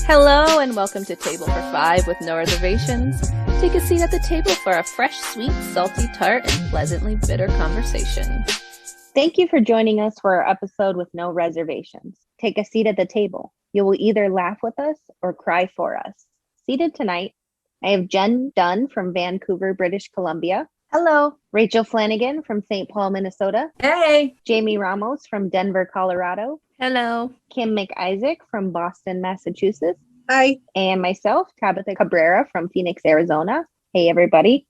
Hello and welcome to Table for Five with No Reservations. Take a seat at the table for a fresh, sweet, salty, tart, and pleasantly bitter conversation. Thank you for joining us for our episode with No Reservations. Take a seat at the table. You will either laugh with us or cry for us. Seated tonight, I have Jen Dunn from Vancouver, British Columbia. Hello. Rachel Flanagan from St. Paul, Minnesota. Hey. Jamie Ramos from Denver, Colorado. Hello. Kim McIsaac from Boston, Massachusetts. Hi. And myself, Tabitha Cabrera from Phoenix, Arizona. Hey, everybody.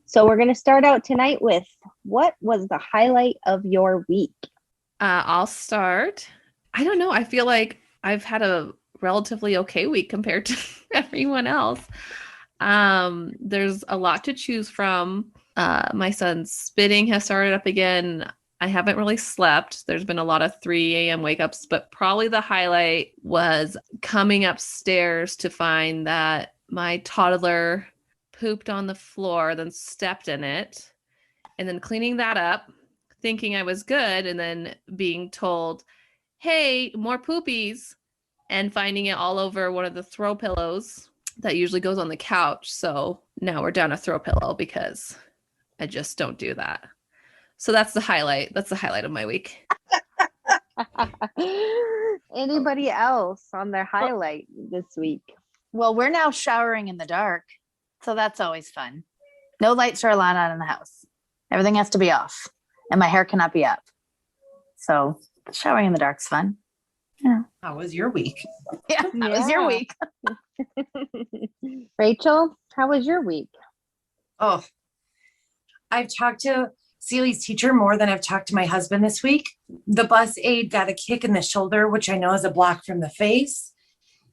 So we're going to start out tonight with, what was the highlight of your week? I'll start. I don't know. I feel like I've had a relatively okay week compared to everyone else. There's a lot to choose from. My son's spitting has started up again. I haven't really slept. There's been a lot of 3 a.m. wake ups, but probably the highlight was coming upstairs to find that my toddler pooped on the floor, then stepped in it, and then cleaning that up, thinking I was good, and then being told, hey, more poopies, and finding it all over one of the throw pillows that usually goes on the couch. So now we're down a throw pillow because I just don't do that. So that's the highlight. That's the highlight of my week. Anybody else on their highlight this week? Well, we're now showering in the dark, so that's always fun. No lights are allowed on in the house. Everything has to be off, and my hair cannot be up. So showering in the dark's fun. Yeah. How was your week? Yeah, that was your week. Rachel, how was your week? Oh, I've talked to Celie's teacher more than I've talked to my husband this week. The bus aide got a kick in the shoulder, which I know is a block from the face.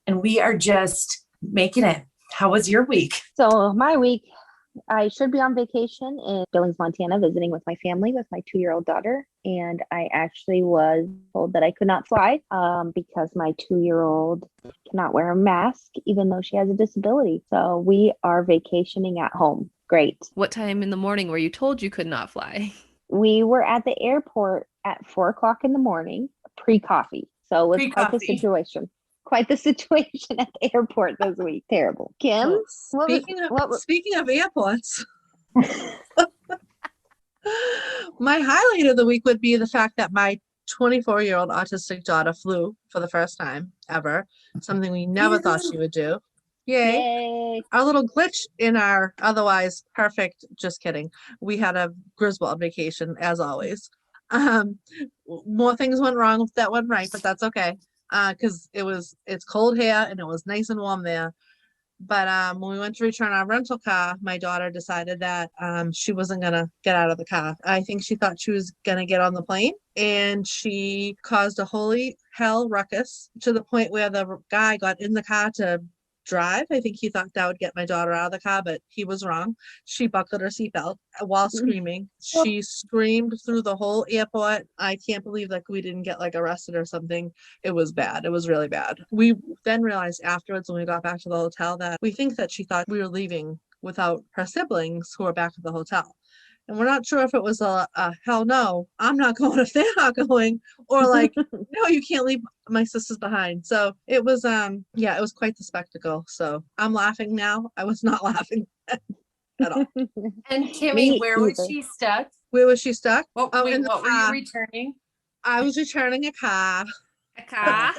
And we are just making it. How was your week? So my week, I should be on vacation in Billings, Montana, visiting with my family with my 2-year-old daughter. And I actually was told that I could not fly because my 2-year-old cannot wear a mask, even though she has a disability. So we are vacationing at home. Great. What time in the morning were you told you could not fly? We were at the airport at 4:00 in the morning, pre-coffee. So it was quite the situation. Quite the situation at the airport this week. Terrible. Kim? Speaking of airports, my highlight of the week would be the fact that my 24-year-old autistic daughter flew for the first time ever, something we never thought she would do. Yay. Our little glitch in our otherwise perfect, just kidding. We had a Griswold vacation, as always. More things went wrong that went right, but that's okay. Because it's cold here and it was nice and warm there. But when we went to return our rental car, my daughter decided that she wasn't gonna get out of the car. I think she thought she was gonna get on the plane, and she caused a holy hell ruckus to the point where the guy got in the car to drive. I think he thought that would get my daughter out of the car, but he was wrong. She buckled her seatbelt while screaming. She screamed through the whole airport. I can't believe we didn't get arrested or something. It was bad. It was really bad. We then realized afterwards when we got back to the hotel that we think that she thought we were leaving without her siblings who are back at the hotel. And we're not sure if it was a hell no, I'm not going if they're not going, or no, you can't leave my sisters behind. So it was, it was quite the spectacle. So I'm laughing now. I was not laughing at all. And Kimmy, where was she stuck? Where was she stuck? What were you returning? I was returning a car. A car?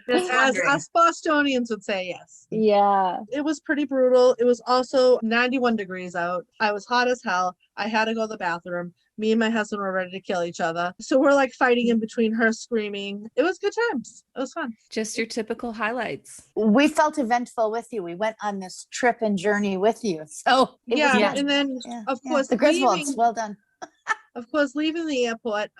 As us Bostonians would say, yes. Yeah. It was pretty brutal. It was also 91 degrees out. I was hot as hell. I had to go to the bathroom. Me and my husband were ready to kill each other. So we're fighting in between, her screaming. It was good times. It was fun. Just your typical highlights. We felt eventful with you. We went on this trip and journey with you. So and then of course the Griswolds, well done. Of course, leaving the airport,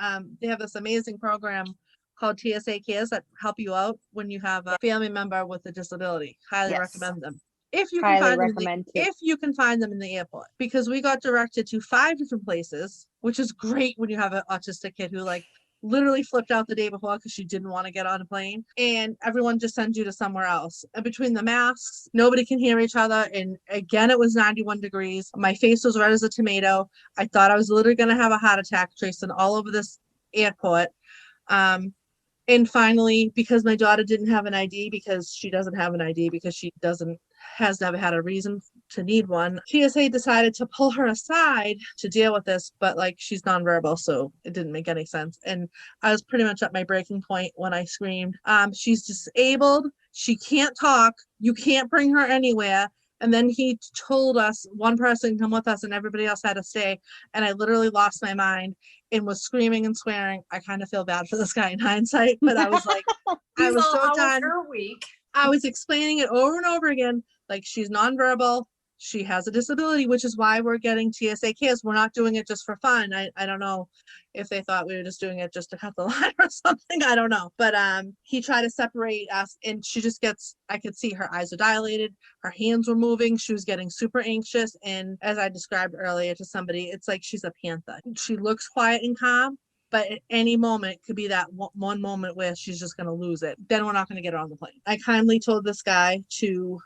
they have this amazing program called TSA Cares that help you out when you have a family member with a disability. Highly recommend them. If you can find them in the airport, because we got directed to 5 different places, which is great when you have an autistic kid who literally flipped out the day before because she didn't want to get on a plane, and everyone just sends you to somewhere else. And between the masks, nobody can hear each other. And again, it was 91 degrees. My face was red as a tomato. I thought I was literally going to have a heart attack tracing all over this airport. And finally, because my daughter didn't have an ID, because she doesn't have an ID, because she has never had a reason to need one, TSA decided to pull her aside to deal with this, but like she's nonverbal, so it didn't make any sense. And I was pretty much at my breaking point when I screamed, she's disabled, she can't talk, you can't bring her anywhere. And then he told us one person come with us and everybody else had to stay. And I literally lost my mind and was screaming and swearing. I kind of feel bad for this guy in hindsight, but I was like, I was so How was done. her week? I was explaining it over and over again. Like, she's nonverbal. She has a disability, which is why we're getting TSA Cares. We're not doing it just for fun. I don't know if they thought we were just doing it just to cut the line or something. I don't know. But he tried to separate us, and she just gets, I could see her eyes are dilated. Her hands were moving. She was getting super anxious. And as I described earlier to somebody, it's like she's a panther. She looks quiet and calm, but at any moment could be that one moment where she's just going to lose it. Then we're not going to get her on the plane. I kindly told this guy to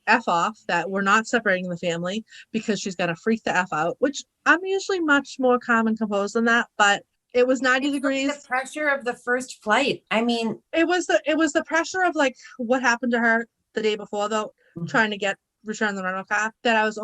F off, that we're not separating the family because she's going to freak the F out, which I'm usually much more calm and composed than that. But it was 90 degrees. The pressure of the first flight. I mean, it was the pressure of like what happened to her the day before, though, trying to return the rental car, that I was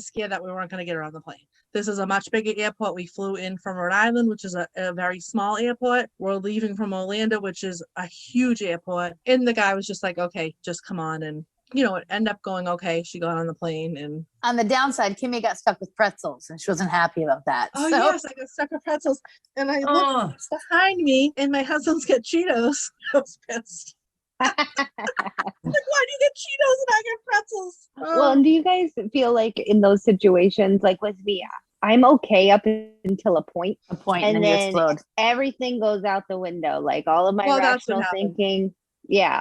scared that we weren't going to get her on the plane. This is a much bigger airport. We flew in from Rhode Island, which is a very small airport. We're leaving from Orlando, which is a huge airport. And the guy was just like, okay, just come on. And, it ended up going okay. She got on the plane. And on the downside, Kimmy got stuck with pretzels and she wasn't happy about that. Oh, yes, I got stuck with pretzels. And I looked behind me and my husband's got Cheetos. I was pissed. Like, why do you get Cheetos and I get pretzels? Well, and do you guys feel like in those situations, like with me, I'm okay up until a point, and then you explode. Everything goes out the window. Like all of my rational thinking,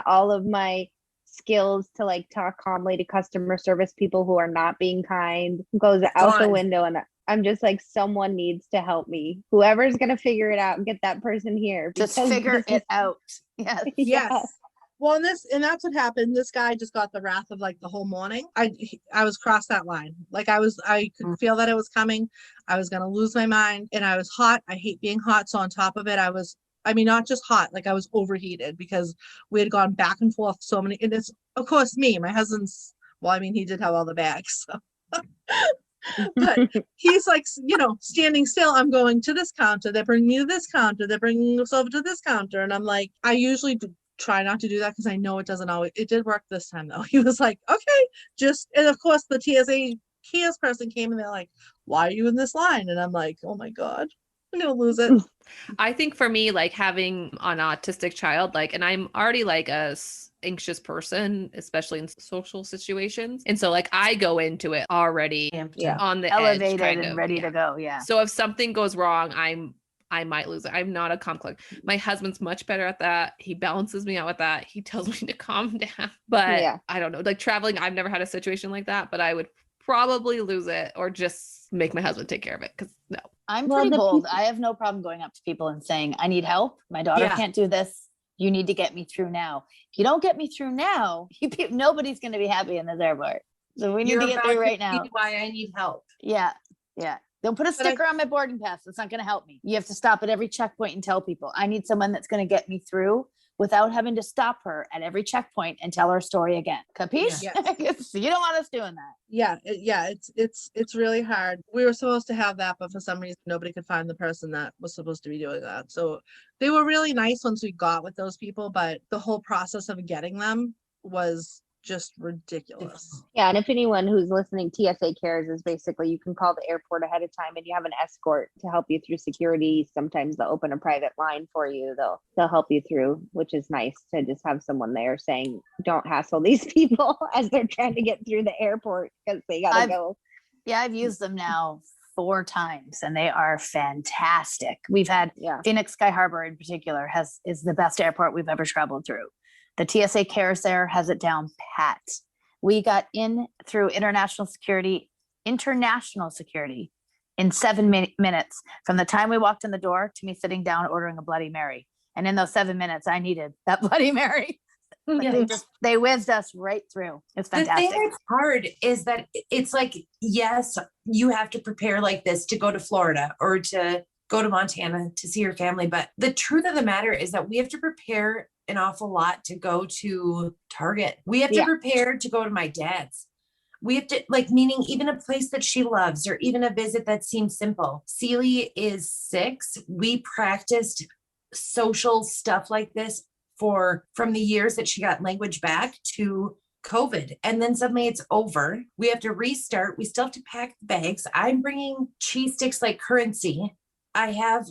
all of my skills to like talk calmly to customer service people who are not being kind goes out the window. And I'm just like, someone needs to help me. Whoever's going to figure it out and get that person here. Just figure it out. Yes. Yes. Well, and that's what happened. This guy just got the wrath of like the whole morning. I was crossed that line. Like I could feel that it was coming. I was going to lose my mind, and I was hot. I hate being hot. So on top of it, not just hot, like I was overheated because we had gone back and forth so many, and it's of course me, my husband's, he did have all the bags. So. But he's like, standing still. I'm going to this counter. They're bringing me to this counter. They're bringing us over to this counter. And I'm like, I usually try not to do that because I know it did work this time though. He was like, okay, and of course the TSA Cares person came and they're like, why are you in this line? And I'm like, oh my God, I'm going to lose it. I think for me, like having an autistic child, and I'm already like a anxious person, especially in social situations. And so like I go into it already on the elevated edge, and ready to go. Yeah. So if something goes wrong, I might lose it. I'm not a calm cook. My husband's much better at that. He balances me out with that. He tells me to calm down. But I don't know, like traveling, I've never had a situation like that, but I would probably lose it or just make my husband take care of it. Because no. I'm pretty bold. I have no problem going up to people and saying, I need help. My daughter can't do this. You need to get me through now. If you don't get me through now, nobody's going to be happy in this airport. So we need to get through right now. Why I need help. Yeah. Yeah. They'll put a sticker on my boarding pass. That's not going to help me. You have to stop at every checkpoint and tell people, I need someone that's going to get me through without having to stop her at every checkpoint and tell her story again. Capiche? Yes. You don't want us doing that. Yeah. It's really hard. We were supposed to have that, but for some reason, nobody could find the person that was supposed to be doing that. So they were really nice once we got with those people, but the whole process of getting them was just ridiculous. Yeah, and if anyone who's listening, TSA Cares is basically you can call the airport ahead of time and you have an escort to help you through security. Sometimes they'll open a private line for you. They'll help you through, which is nice to just have someone there saying, don't hassle these people as they're trying to get through the airport because they gotta go. Yeah, I've used them now 4 times and they are fantastic. We've had Phoenix Sky Harbor in particular is the best airport we've ever traveled through. The TSA Cares there has it down pat. We got in through international security in 7 minutes from the time we walked in the door to me sitting down ordering a Bloody Mary. And in those 7 minutes, I needed that Bloody Mary. They whizzed us right through. It's fantastic. The thing that's hard is that it's like, yes, you have to prepare like this to go to Florida or to go to Montana to see her family. But the truth of the matter is that we have to prepare an awful lot to go to Target. We have to prepare to go to my dad's. We have to, like, meaning even a place that she loves or even a visit that seems simple. Celie is 6. We practiced social stuff like this from the years that she got language back to COVID. And then suddenly it's over. We have to restart. We still have to pack the bags. I'm bringing cheese sticks like currency. I have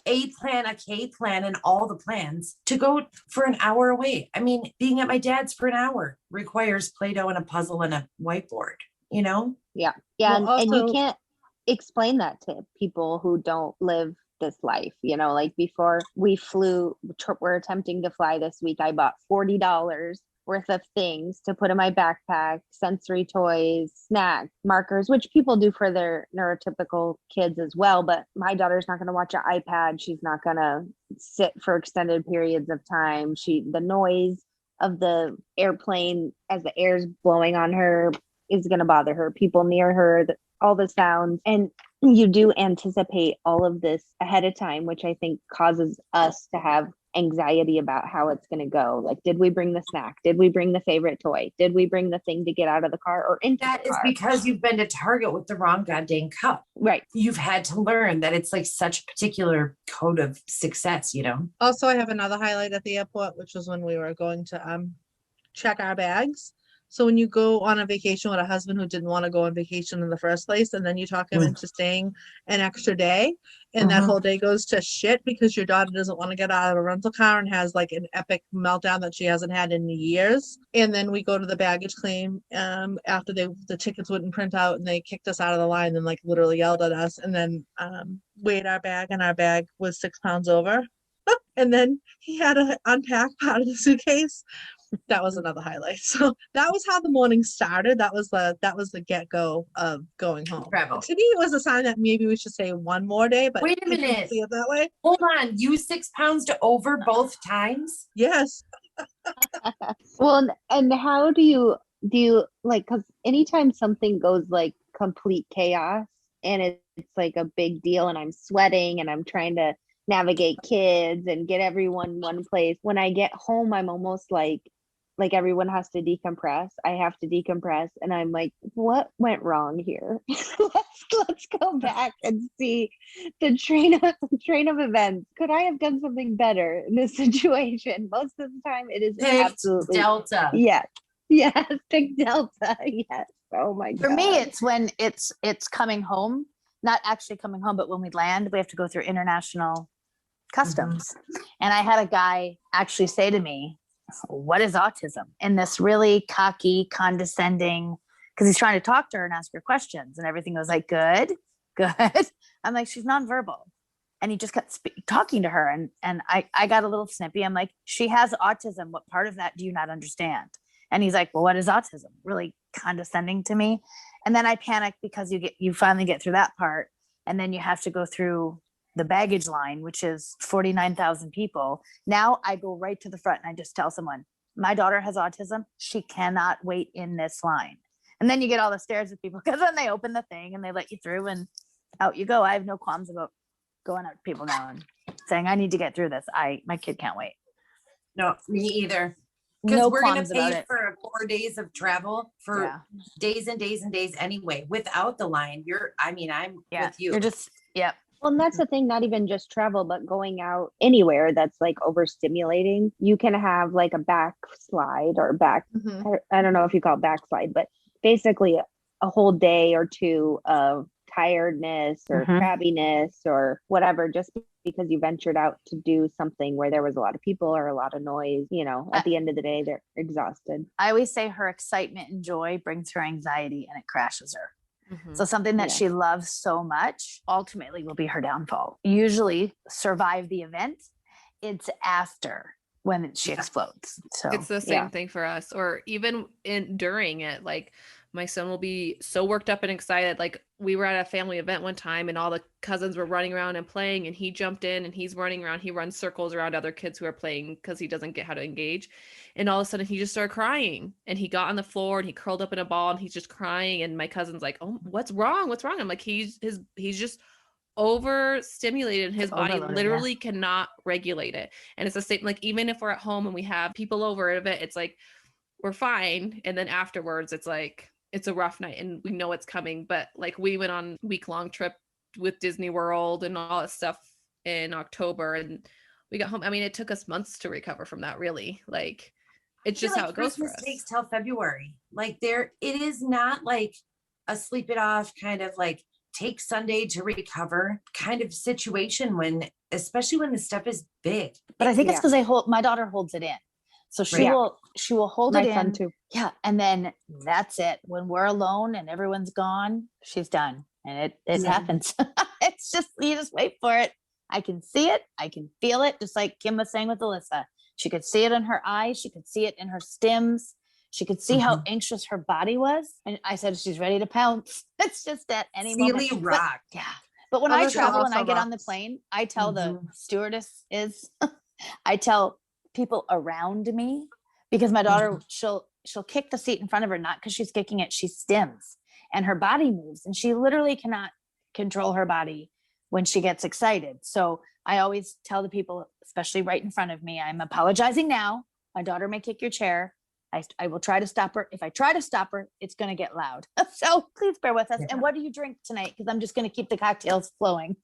A plan, a K plan, and all the plans to go for an hour away. I mean, being at my dad's for an hour requires Play-Doh and a puzzle and a whiteboard, you know? Yeah. Well, And you also, can't explain that to people who don't live this life. Like before we flew, we're attempting to fly this week. I bought $40 worth of things to put in my backpack, sensory toys, snacks, markers, which people do for their neurotypical kids as well. But my daughter's not going to watch an iPad. She's not going to sit for extended periods of time. The noise of the airplane as the air's blowing on her is going to bother her. People near her, all the sounds. And you do anticipate all of this ahead of time, which I think causes us to have anxiety about how it's going to go. Like, did we bring the snack? Did we bring the favorite toy? Did we bring the thing to get out of the car or into That the is car? because you've been to Target with the wrong goddamn cup. Right. You've had to learn that it's like such a particular code of success, also, I have another highlight at the airport, which was when we were going to check our bags. So when you go on a vacation with a husband who didn't want to go on vacation in the first place, and then you talk him into staying an extra day, and that whole day goes to shit because your daughter doesn't want to get out of a rental car and has like an epic meltdown that she hasn't had in years. And then we go to the baggage claim after the tickets wouldn't print out, and they kicked us out of the line and like literally yelled at us, and then weighed our bag, and our bag was 6 pounds over. And then he had to unpack part of the suitcase. That was another highlight. So that was how the morning started. That was the get-go of going home. Travel. To me, it was a sign that maybe we should say one more day, but Wait a I didn't minute. see it that way. Hold on. You 6 pounds to over both times? Yes. Well, and how do you like, because anytime something goes like complete chaos and it's like a big deal and I'm sweating and I'm trying to navigate kids and get everyone in one place, when I get home, I'm almost like everyone has to decompress. I have to decompress, and I'm like, what went wrong here? let's go back and see the train of events. Could I have done something better in this situation? Most of the time it is absolutely Delta. yes, pick Delta. Yes. Oh my god. For me, it's when it's coming home, not actually coming home, but when we land, we have to go through international customs. And I had a guy actually say to me, "What is autism?" in this really cocky, condescending, because he's trying to talk to her and ask her questions, and everything was like, good. I'm like, she's nonverbal. And he just kept talking to her. And I got a little snippy. I'm like, she has autism. What part of that do you not understand? And he's like, well, what is autism? Really condescending to me. And then I panicked because you finally get through that part. And then you have to go through the baggage line, which is 49,000 people. Now I go right to the front and I just tell someone, my daughter has autism. She cannot wait in this line. And then you get all the stares of people because then they open the thing and they let you through and out you go. I have no qualms about going out to people now and saying, I need to get through this. My kid can't wait. No, me either. Because No we're going to qualms about pay it. for 4 days of travel for days and days and days anyway. Without the line, I'm with you. You're just, yep. Well, and that's the thing, not even just travel, but going out anywhere that's like overstimulating. You can have like a backslide or I don't know if you call it backslide, but basically a whole day or two of tiredness or crabbiness or whatever, just because you ventured out to do something where there was a lot of people or a lot of noise. At the end of the day, they're exhausted. I always say her excitement and joy brings her anxiety and it crashes her. So something that she loves so much ultimately will be her downfall. Usually survive the event. It's after when she explodes. So it's the same thing for us, or even during it. Like my son will be so worked up and excited. Like we were at a family event one time and all the cousins were running around and playing and he jumped in and he's running around. He runs circles around other kids who are playing because he doesn't get how to engage. And all of a sudden he just started crying and he got on the floor and he curled up in a ball and he's just crying. And my cousin's like, oh, what's wrong? I'm like, he's just overstimulated. His body overloaded, literally cannot regulate it. And it's the same, like, even if we're at home and we have people over a bit, it's like, we're fine. And then afterwards, it's like, it's a rough night and we know it's coming. But like, we went on a week-long trip with Disney World and all that stuff in October, and we got home. I mean, it took us months to recover from that, really. Like, it's just like how it goes for Christmas us. takes till February. Like it is not like a sleep it off kind of like take Sunday to recover kind of situation when, especially when the stuff is big. But I think it's because my daughter holds it in. So she will hold My it son in. too. Yeah. And then that's it. When we're alone and everyone's gone, she's done. And it happens. It's just, you just wait for it. I can see it. I can feel it. Just like Kim was saying with Alyssa. She could see it in her eyes. She could see it in her stims. She could see how anxious her body was. And I said, she's ready to pounce. It's just at any moment. Rock. Yeah. But when I Alyssa travel and I also get on the rocks. plane, I tell the stewardess I tell people around me, because my daughter, she'll kick the seat in front of her, not because she's kicking it, she stims and her body moves and she literally cannot control her body when she gets excited. So I always tell the people, especially right in front of me, I'm apologizing now. My daughter may kick your chair. I will try to stop her. If I try to stop her, it's going to get loud. So please bear with us. And what do you drink tonight? Because I'm just going to keep the cocktails flowing.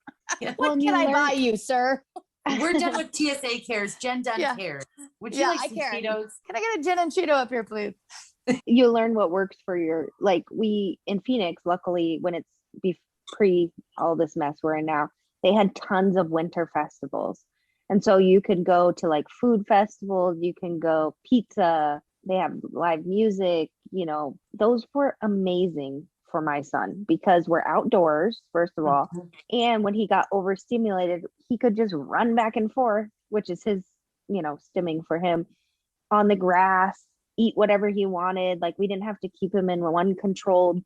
What can I buy you, sir? We're done with TSA cares. Jen done cares. Would you like some Cheetos? Can I get a gin and Cheeto up here, please? You learn what works for your, like, we in Phoenix, luckily, when it's pre all this mess we're in now, they had tons of winter festivals. And so you could go to like food festivals, you can go pizza, they have live music, those were amazing for my son because we're outdoors, first of all. And when he got overstimulated, he could just run back and forth, which is his, stimming for him, on the grass, eat whatever he wanted. Like, we didn't have to keep him in one controlled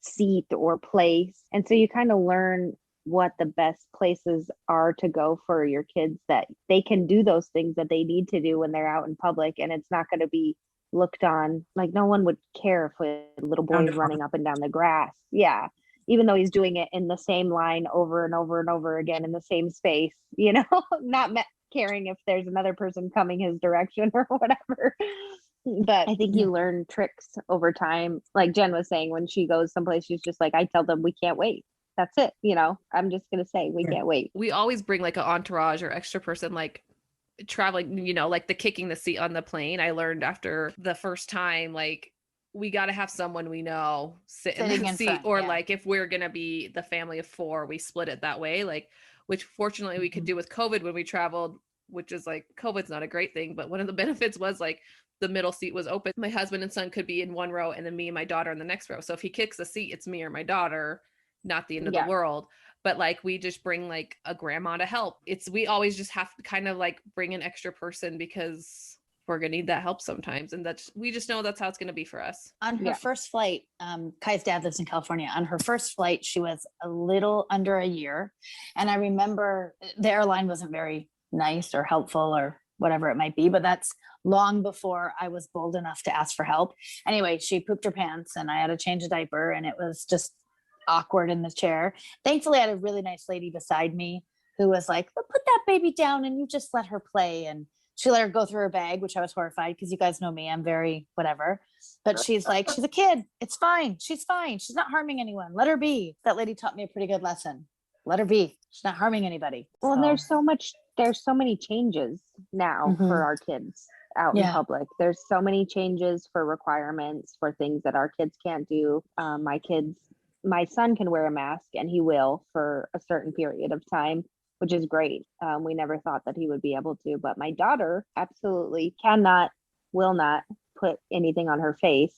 seat or place. And so you kind of learn what the best places are to go for your kids, that they can do those things that they need to do when they're out in public, and it's not going to be looked on like no one would care if a little boy is running up and down the grass. Yeah. Even though he's doing it in the same line over and over and over again in the same space, not caring if there's another person coming his direction or whatever. But I think you learn tricks over time. Like Jen was saying, when she goes someplace, she's just like, I tell them we can't wait. That's it. I'm just going to say we can't wait. We always bring like an entourage or extra person, like traveling, like the kicking the seat on the plane. I learned after the first time, like, we got to have someone we know sitting in the seat front, or like if we're going to be the family of 4, we split it that way, like, which fortunately we could do with COVID when we traveled, which is like, COVID's not a great thing, but one of the benefits was like the middle seat was open. My husband and son could be in one row and then me and my daughter in the next row. So if he kicks a seat, it's me or my daughter, not the end of the world. But like, we just bring like a grandma to help. We always just have to kind of like bring an extra person because we're gonna need that help sometimes, and we just know that's how it's gonna be for us. On her first flight, Kai's dad lives in California. On her first flight, she was a little under a year, and I remember the airline wasn't very nice or helpful or whatever it might be, but that's long before I was bold enough to ask for help. Anyway, she pooped her pants, and I had to change a diaper, and it was just awkward in the chair. Thankfully, I had a really nice lady beside me who was like, put that baby down and you just let her play. And she let her go through her bag, which I was horrified because you guys know me, I'm very whatever. But she's like, she's a kid. It's fine. She's fine. She's not harming anyone. Let her be. That lady taught me a pretty good lesson. Let her be. She's not harming anybody. Well, and there's so many changes now for our kids out in public. There's so many changes for requirements for things that our kids can't do. My son can wear a mask, and he will for a certain period of time, which is great. We never thought that he would be able to, but my daughter absolutely will not put anything on her face.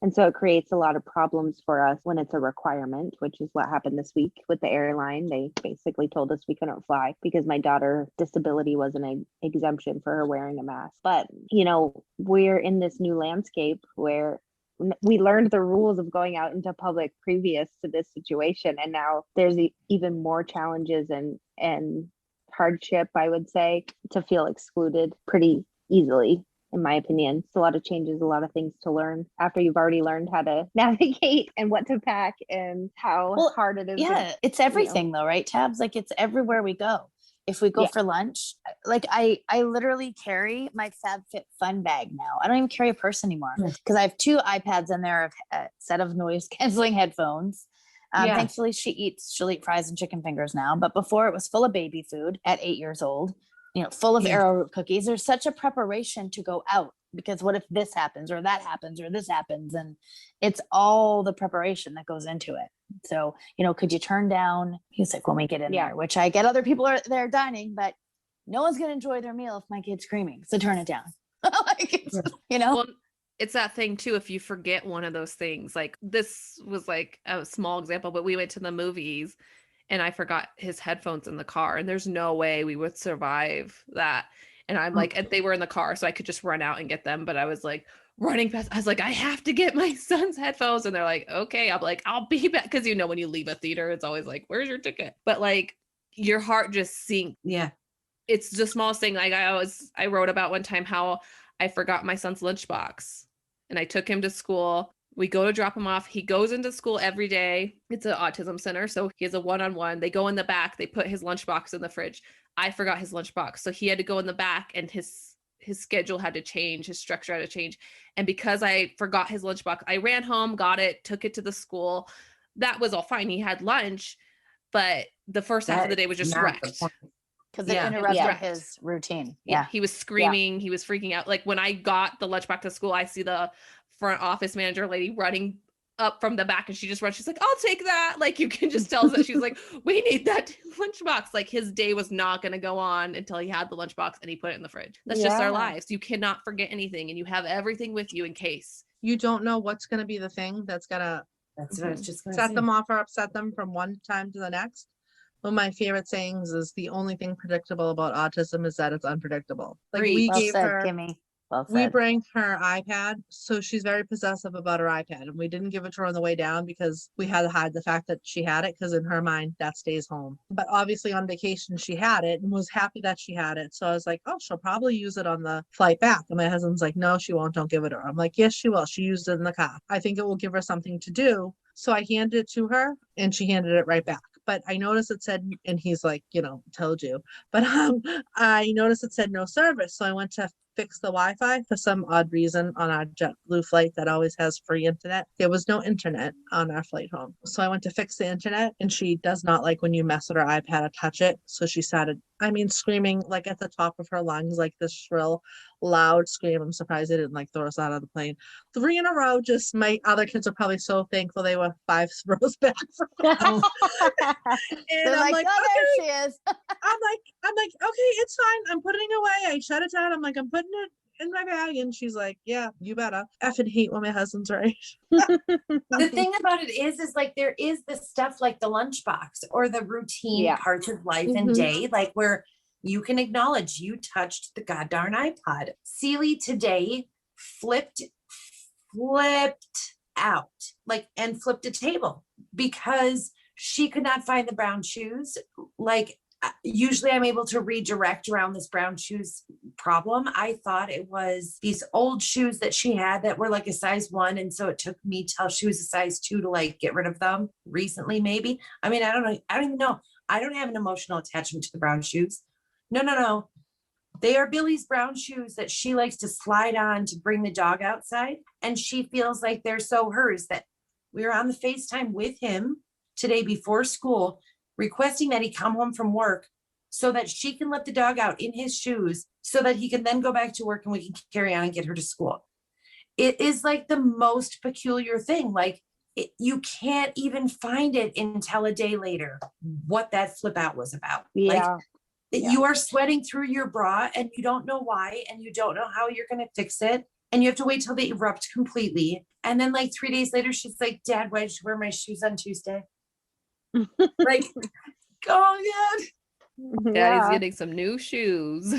And so it creates a lot of problems for us when it's a requirement, which is what happened this week with the airline. They basically told us we couldn't fly because my daughter's disability was an exemption for her wearing a mask. But, we're in this new landscape where we learned the rules of going out into public previous to this situation. And now there's even more challenges and hardship, I would say, to feel excluded pretty easily in my opinion. It's a lot of changes, a lot of things to learn after you've already learned how to navigate and what to pack and how hard it is. Yeah, it's everything though, right? Tabs, like it's everywhere we go. If we go for lunch, like I literally carry my FabFitFun bag now. I don't even carry a purse anymore because I have 2 iPads in there, a set of noise canceling headphones. Thankfully, she'll eat fries and chicken fingers now. But before, it was full of baby food at 8 years old, full of arrowroot cookies. There's such a preparation to go out because what if this happens or that happens or this happens? And it's all the preparation that goes into it. So, could you turn down music when we get in there, which I get other people are there dining, but no one's going to enjoy their meal if my kid's screaming. So turn it down. Well, it's that thing too. If you forget one of those things, like this was like a small example, but we went to the movies and I forgot his headphones in the car and there's no way we would survive that. And I'm like, and they were in the car, so I could just run out and get them. But I was like running past, I was like, I have to get my son's headphones. And they're like, okay. I'm like, I'll be back. Cause when you leave a theater, it's always like, where's your ticket? But like your heart just sinks. Yeah. It's the smallest thing. Like I wrote about one time how I forgot my son's lunchbox and I took him to school. We go to drop him off. He goes into school every day. It's an autism center. So he has a one-on-one. They go in the back. They put his lunchbox in the fridge. I forgot his lunchbox. So he had to go in the back and his schedule had to change. His structure had to change. And because I forgot his lunchbox, I ran home, got it, took it to the school. That was all fine. He had lunch, but the first half of the day was just wrecked. Because it interrupted his routine. Yeah. He was screaming. He was freaking out. Like when I got the lunchbox to school, I see the front office manager lady running up from the back and she just runs. She's like, I'll take that. Like you can just tell that she's like, we need that lunchbox. Like his day was not going to go on until he had the lunchbox and he put it in the fridge. That's just our lives. You cannot forget anything and you have everything with you in case. You don't know what's going to be the thing that's going to what I was just going to set them off or upset them from one time to the next. One of my favorite sayings is the only thing predictable about autism is that it's unpredictable. Like we gave her, Kimmy. Well said. We bring her iPad, so she's very possessive about her iPad, and we didn't give it to her on the way down because we had to hide the fact that she had it because in her mind that stays home. But obviously on vacation she had it and was happy that she had it. So I was like, oh, she'll probably use it on the flight back. And my husband's like, no, she won't. Don't give it to her. I'm like, yes, she will. She used it in the car. I think it will give her something to do. So I handed it to her and she handed it right back. But I noticed it said, and he's like, told you. But I noticed it said no service. So I went to fix the Wi-Fi for some odd reason on our JetBlue flight that always has free internet. There was no internet on our flight home. So I went to fix the internet and she does not like when you mess with her iPad or touch it. So she started, screaming like at the top of her lungs, like this shrill, loud scream. I'm surprised they didn't throw us out of the plane. 3 in a row, just my other kids are probably so thankful they were 5 rows back from us. And I'm like, oh, okay. There she is. I'm like, okay, it's fine. I'm putting it away. I shut it down. I'm like, I'm putting it in my bag. And she's like, yeah, you better. Effing hate when my husband's right. The thing about it is like there is this stuff like the lunchbox or the routine parts of life and day, like where you can acknowledge you touched the goddamn iPod. Celie today flipped out, and flipped a table because she could not find the brown shoes. Usually I'm able to redirect around this brown shoes problem. I thought it was these old shoes that she had that were like a size 1. And so it took me till she was a size 2 to get rid of them recently, maybe. I don't know. I don't even know. I don't have an emotional attachment to the brown shoes. No. They are Billy's brown shoes that she likes to slide on to bring the dog outside. And she feels like they're so hers. That we were on the FaceTime with him today before school, requesting that he come home from work so that she can let the dog out in his shoes so that he can then go back to work and we can carry on and get her to school. It is the most peculiar thing. You can't even find it until a day later what that flip out was about. You are sweating through your bra and you don't know why, and you don't know how you're going to fix it. And you have to wait till they erupt completely. And then 3 days later, she's like, Dad, why did you wear my shoes on Tuesday? Oh God. Daddy's getting some new shoes.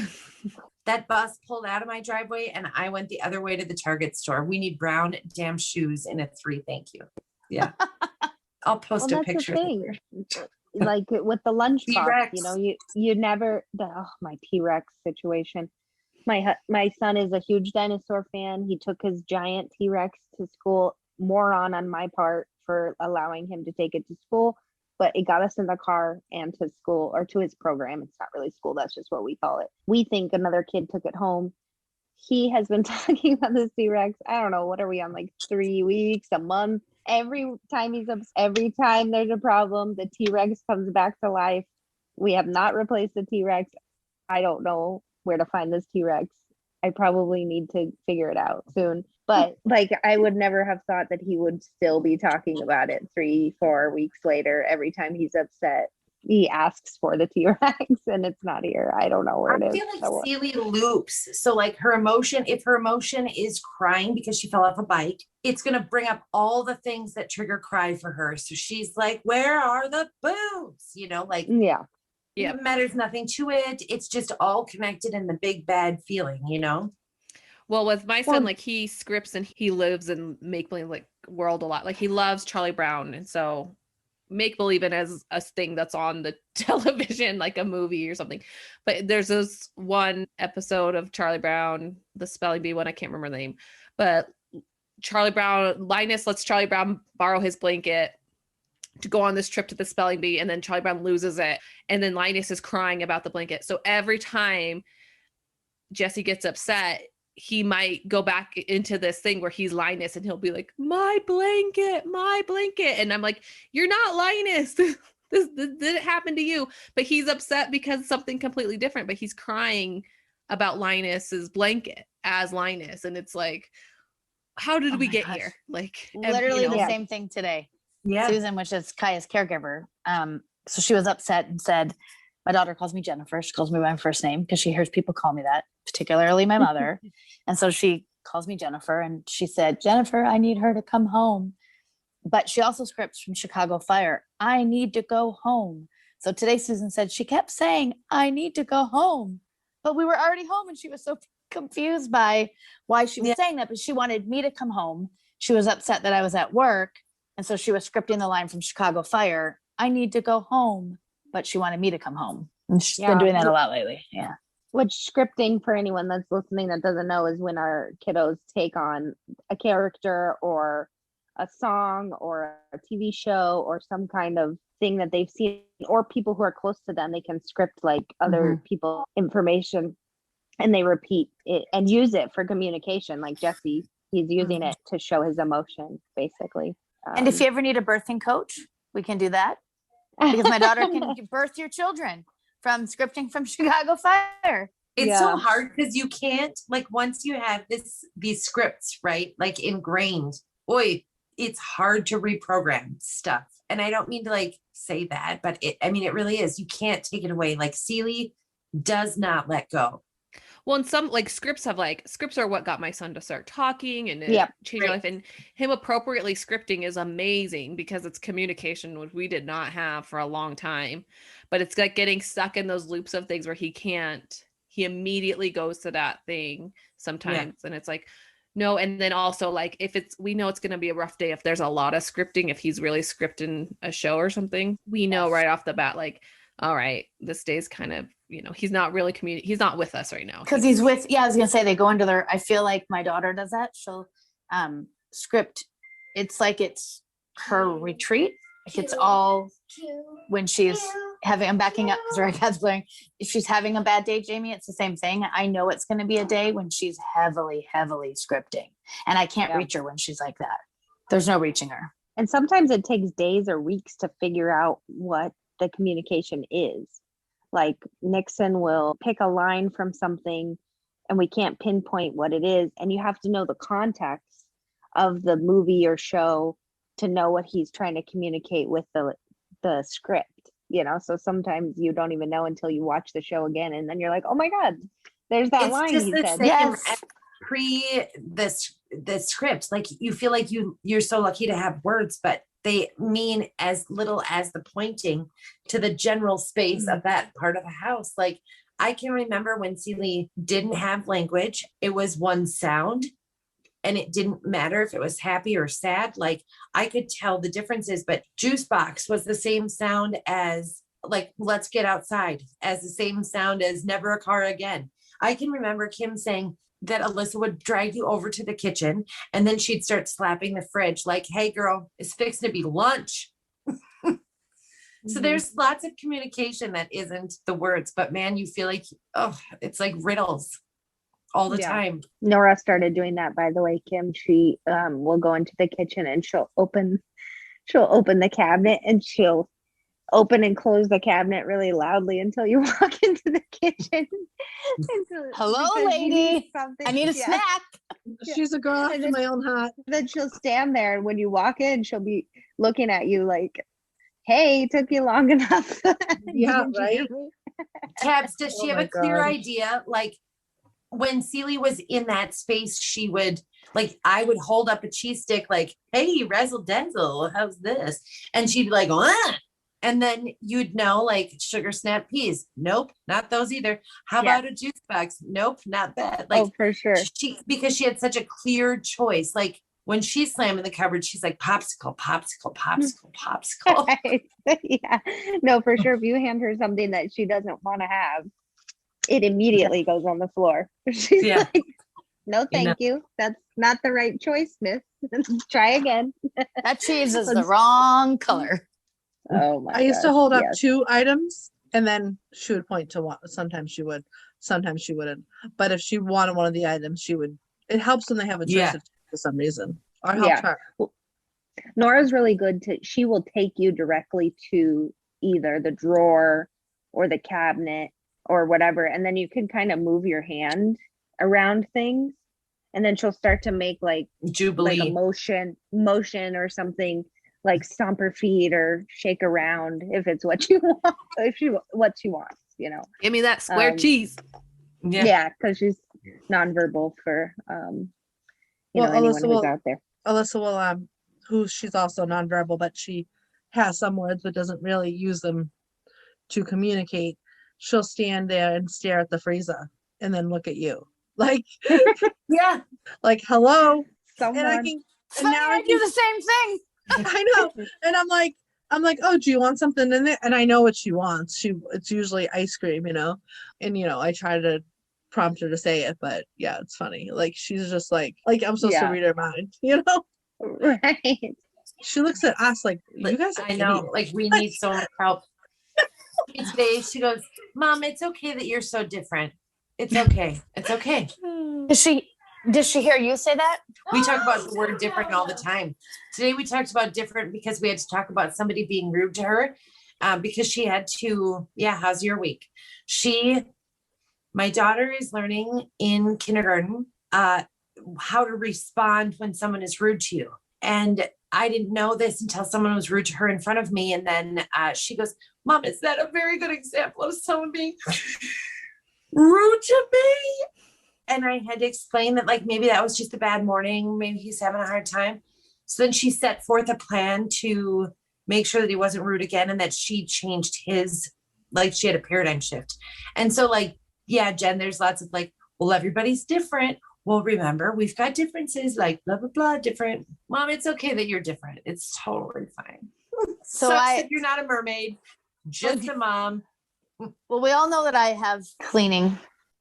That bus pulled out of my driveway and I went the other way to the Target store. We need brown damn shoes in a 3. Thank you. Yeah. I'll post a picture. With the lunchbox, you never, my T-Rex situation. My son is a huge dinosaur fan. He took his giant T-Rex to school. Moron on my part for allowing him to take it to school, but it got us in the car and to school, or to his program. It's not really school, that's just what we call it. We think another kid took it home. He has been talking about this T-Rex. I don't know, what are we on, like 3 weeks, a month? Every time every time there's a problem, the T-Rex comes back to life. We have not replaced the T-Rex. I don't know where to find this T-Rex. I probably need to figure it out soon. But like, I would never have thought that he would still be talking about it 3-4 weeks later. Every time he's upset, he asks for the T-Rex and it's not here. I don't know where it I is. feel like Celie loops. So like her emotion, if her emotion is crying because she fell off a bike, it's going to bring up all the things that trigger cry for her. So she's like, where are the boobs? You know, like, Yeah. it matters nothing to it. It's just all connected in the big bad feeling, you know? Well, with my son, like he scripts and he lives in make believe like world a lot. Like he loves Charlie Brown, and so make believe it as a thing that's on the television, like a movie or something. But there's this one episode of Charlie Brown, the spelling bee one, I can't remember the name, but Linus lets Charlie Brown borrow his blanket to go on this trip to the spelling bee, and then Charlie Brown loses it, and then Linus is crying about the blanket. So every time Jesse gets upset, he might go back into this thing where he's Linus and he'll be like, my blanket. And I'm like, you're not Linus. This didn't happen to you. But he's upset because something completely different, but he's crying about Linus's blanket as Linus. And it's like, how did we get here? Like literally the same thing today. Yeah. Susan, which is Kaya's caregiver. So she was upset and said, my daughter calls me Jennifer. She calls me by my first name because she hears people call me that, particularly my mother. And so she calls me Jennifer, and she said, Jennifer, I need her to come home. But she also scripts from Chicago Fire, I need to go home. So today Susan said she kept saying, I need to go home. But we were already home, and she was so confused by why she was saying that. But she wanted me to come home. She was upset that I was at work. And so she was scripting the line from Chicago Fire, I need to go home. But she wanted me to come home. And she's been doing that a lot lately. Yeah. Which scripting, for anyone that's listening that doesn't know, is when our kiddos take on a character or a song or a TV show or some kind of thing that they've seen, or people who are close to them. They can script like other people information, and they repeat it and use it for communication. Like Jesse, he's using it to show his emotion, basically. And if you ever need a birthing coach, we can do that. Because my daughter can birth your children from scripting from Chicago Fire. It's so hard because you can't, like, once you have these scripts, right, like ingrained, boy, it's hard to reprogram stuff. And I don't mean to like say that, but it really is. You can't take it away. Like Celie does not let go. Well, and some like scripts are what got my son to start talking and change life. And him appropriately scripting is amazing because it's communication, which we did not have for a long time. But it's like getting stuck in those loops of things where he immediately goes to that thing sometimes. And it's like, no. And then also like we know it's going to be a rough day if there's a lot of scripting, if he's really scripting a show or something, we know right off the bat, like, all right, this day's kind of, he's not really he's not with us right now. Because he's with, I was going to say they go into I feel like my daughter does that. She'll script. It's like it's her retreat. Like it's all when she's I'm backing up because her iPad's blaring. If she's having a bad day, Jamie, it's the same thing. I know it's going to be a day when she's heavily, heavily scripting. And I can't reach her when she's like that. There's no reaching her. And sometimes it takes days or weeks to figure out what the communication is. Like Nixon will pick a line from something and we can't pinpoint what it is. And you have to know the context of the movie or show to know what he's trying to communicate with the script, so sometimes you don't even know until you watch the show again. And then you're like, oh my God, there's that line he said. Yes. Pre the script, like you feel like you're so lucky to have words, but they mean as little as the pointing to the general space of that part of the house. Like I can remember when Celie didn't have language, it was one sound and it didn't matter if it was happy or sad. Like I could tell the differences, but juice box was the same sound as like, let's get outside, as the same sound as never a car again. I can remember Kim saying that Alyssa would drag you over to the kitchen and then she'd start slapping the fridge like, hey girl, it's fixing to be lunch. So there's lots of communication that isn't the words, but man, you feel like, oh, it's like riddles all the time. Nora started doing that, by the way, Kim. She will go into the kitchen and she'll open the cabinet and she'll open and close the cabinet really loudly until you walk into the kitchen. Hello, lady. I need a snack. She's a girl after my own heart. Then she'll stand there, and when you walk in, she'll be looking at you like, hey, took you long enough. Yeah, right. Tabs, does she Oh have my a clear God. idea? Like when Celie was in that space, she would like, I would hold up a cheese stick like, hey, razzle dazzle, how's this? And she'd be like, ah. And then you'd know like sugar snap peas. Nope, not those either. How about a juice box? Nope, not that. Like, oh, for sure. because she had such a clear choice. Like when she's slamming the cupboard, she's like popsicle, popsicle, popsicle, popsicle. Right. Yeah. No, for sure. If you hand her something that she doesn't want to have, it immediately goes on the floor. She's like, no, thank you. That's not the right choice, miss. Try again. That cheese is the wrong color. Oh my I used to hold up yes. 2 items and then she would point to one. Sometimes she would, sometimes she wouldn't. But if she wanted one of the items, she would. It helps when they have a choice for some reason. Or helps her. Nora's really good she will take you directly to either the drawer or the cabinet or whatever. And then you can kind of move your hand around things. And then she'll start to make like Jubilee. like a motion or something, like stomp her feet or shake around if it's what you want, what she wants, you know. Give me that square cheese. Yeah, because she's nonverbal for anyone who's out there. Alyssa will who she's also nonverbal, but she has some words but doesn't really use them to communicate. She'll stand there and stare at the freezer and then look at you. Like like hello. Someone. And now I do the same thing. I know. And I'm like, oh, do you want something in there? And I know what she wants. It's usually ice cream, you know. And I try to prompt her to say it, but yeah, it's funny. Like she's just like I'm supposed to read her mind, you know? Right. She looks at us like you guys are I know, idiots. like we need so much help. Today she goes, Mom, it's okay that you're so different. It's okay. It's okay. Does she hear you say that? We talk about the word different all the time. Today we talked about different because we had to talk about somebody being rude to her because she had to, how's your week? My daughter is learning in kindergarten how to respond when someone is rude to you. And I didn't know this until someone was rude to her in front of me. And then she goes, Mom, is that a very good example of someone being rude to me? And I had to explain that like maybe that was just a bad morning. Maybe he's having a hard time. So then she set forth a plan to make sure that he wasn't rude again and that she changed his, like she had a paradigm shift. And so like, yeah, Jen, there's lots of like, well, everybody's different. Well, remember, we've got differences like blah, blah, blah, different. Mom, it's okay that you're different. It's totally fine. So you're not a mermaid, just a mom. Well, we all know that I have cleaning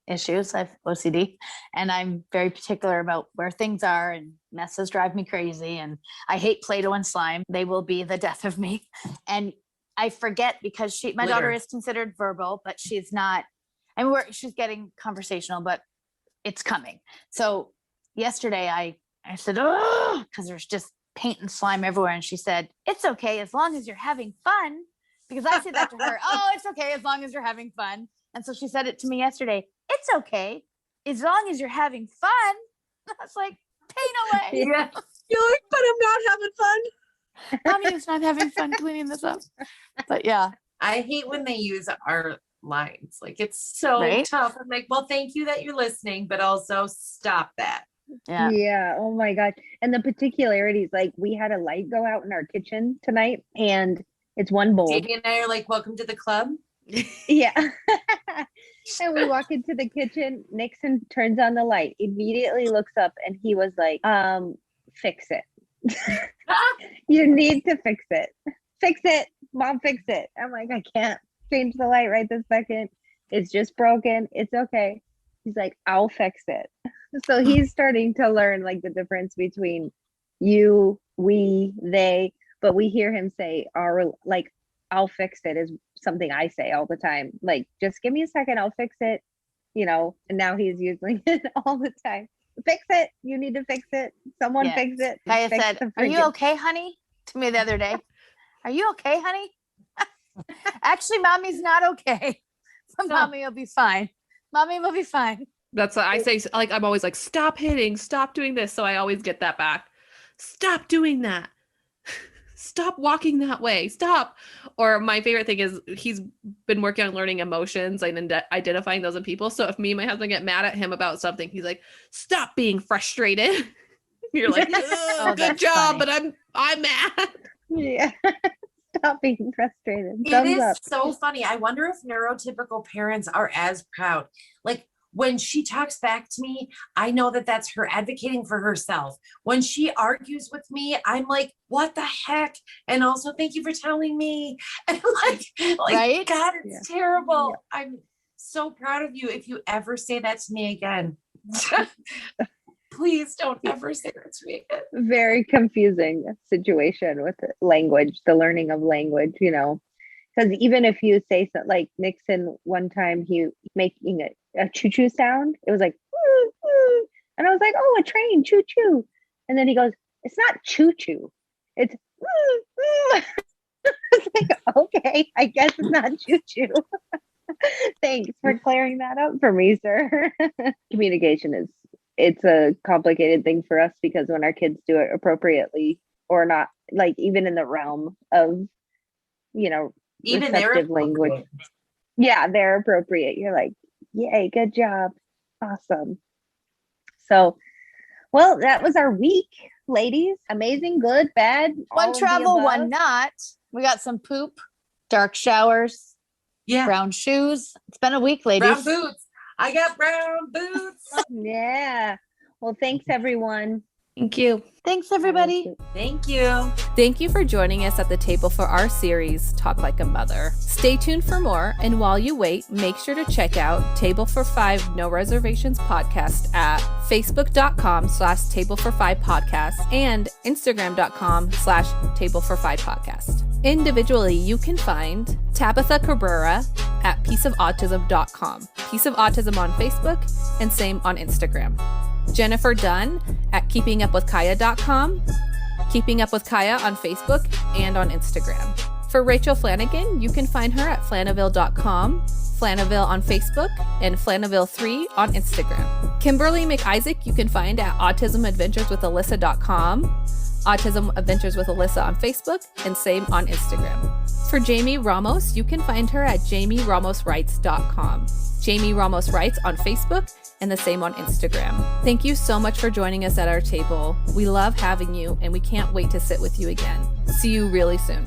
issues. I have OCD and I'm very particular about where things are, and messes drive me crazy. And I hate Play-Doh and slime. They will be the death of me. And I forget because my daughter is considered verbal, but she's not. I mean, she's getting conversational, but it's coming. So yesterday I said, oh, because there's just paint and slime everywhere. And she said, it's okay as long as you're having fun. Because I said that to her. Oh, it's okay as long as you're having fun. And so she said it to me yesterday. It's okay as long as you're having fun. I was like, paint away. Yeah. You're like, but I'm not having fun. Mommy's not having fun cleaning this up. But yeah. I hate when they use our lines. Like it's so tough. I'm like, well, thank you that you're listening, but also stop that. Yeah. Oh my God. And the particularities, like we had a light go out in our kitchen tonight and it's one bulb. Katie and I are like, welcome to the club. Yeah. And we walk into the kitchen. Nixon turns on the light, immediately looks up, and he was like, fix it. You need to fix it. Fix it. Mom, fix it. I'm like, I can't change the light right this second. It's just broken. It's okay. He's like, I'll fix it. So he's starting to learn like the difference between you, we, they, but we hear him say like, I'll fix it is something I say all the time. Like, just give me a second, I'll fix it, and now he's using it all the time. Fix it. You need to fix it. Someone Yeah. fix it. Kaya Fix said, the "Are you friggin-" okay, honey?" to me the other day. Are you okay, honey? Actually, mommy's not okay. But mommy will be fine. Mommy will be fine. That's what I say. Like, I'm always like, stop hitting, stop doing this. So I always get that back. Stop doing that. Stop walking that way. Stop. Or my favorite thing is he's been working on learning emotions and identifying those in people. So if me and my husband get mad at him about something, he's like, stop being frustrated. You're like, Oh, good that's job, funny. but I'm mad. Yeah. Stop being frustrated. It Thumbs is up. so funny. I wonder if neurotypical parents are as proud. Like when she talks back to me, I know that that's her advocating for herself. When she argues with me, I'm like, what the heck? And also, thank you for telling me. And like Right? God, it's terrible. Yeah. I'm so proud of you. If you ever say that to me again, please don't ever say that to me again. Very confusing situation with the language, the learning of language, because even if you say something like Nixon, one time he making a choo-choo sound, it was like, "Woo, woo." And I was like, oh, a train, choo-choo. And then he goes, it's not choo-choo, it's woo, woo. I was like, okay, I guess it's not choo-choo. Thanks for clearing that up for me, sir. Communication it's a complicated thing for us because when our kids do it appropriately or not, like even in the realm of, Even they're receptive language. Yeah, they're appropriate. You're like, yay, good job. Awesome. So, well, that was our week, ladies. Amazing, good, bad. all One of the travel, one above. not. We got some poop, dark showers, Yeah, brown shoes. It's been a week, brown ladies. boots. I got brown boots. Yeah. Well, thanks everyone. Thank you. Thanks, everybody. Thank you. Thank you for joining us at the table for our series, Talk Like a Mother. Stay tuned for more, and while you wait, make sure to check out Table for Five No Reservations podcast at facebook.com/Table for Five podcast and instagram.com/Table for Five podcast. Individually, you can find Tabitha Cabrera at pieceofautism.com, Piece of Autism on Facebook, and same on Instagram. Jennifer Dunn at keepingupwithkaya.com, Keeping Up with Kaya on Facebook and on Instagram. For Rachel Flanagan, you can find her at flanaville.com, Flanaville on Facebook, and Flanaville3 on Instagram. Kimberly McIsaac, you can find at autismadventureswithalyssa.com, Autism Adventures with Alyssa on Facebook, and same on Instagram. For Jamie Ramos, you can find her at jamieramoswrites.com, Jamie Ramos Writes on Facebook, and the same on Instagram. Thank you so much for joining us at our table. We love having you, and we can't wait to sit with you again. See you really soon.